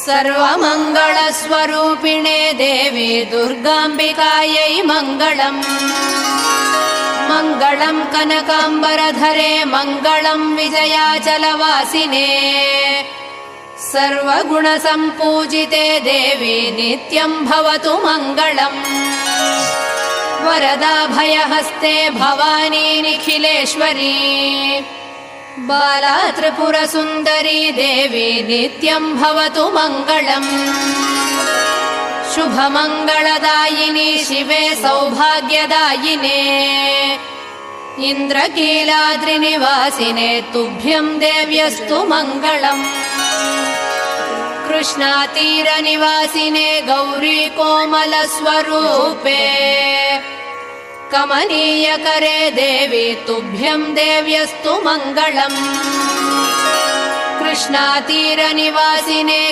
सर्वमङ्गलस्वरूपिणे देवी दुर्गाम्बिकायै मङ्गलम्। मङ्गलम् कनकाम्बरधरे मङ्गलम् विजयाचलवासिने। सर्वगुणसम्पूजिते देवी नित्यम् भवतु मङ्गलम्। वरदाभयहस्ते भवानी निखिलेश्वरी। बाला त्रिपुरसुन्दरी देवी नित्यम् भवतु मङ्गलम्। शुभमङ्गलदायिनी शिवे सौभाग्यदायिने। इन्द्रकीलाद्रिनिवासिने तुभ्यम् देव्यस्तु मङ्गलम्। कृष्णातीरनिवासिने गौरी कोमलस्वरूपे। कमनीयकरे देवी तुभ्यम् देव्यस्तु मङ्गलम्। कृष्णातीरनिवासिने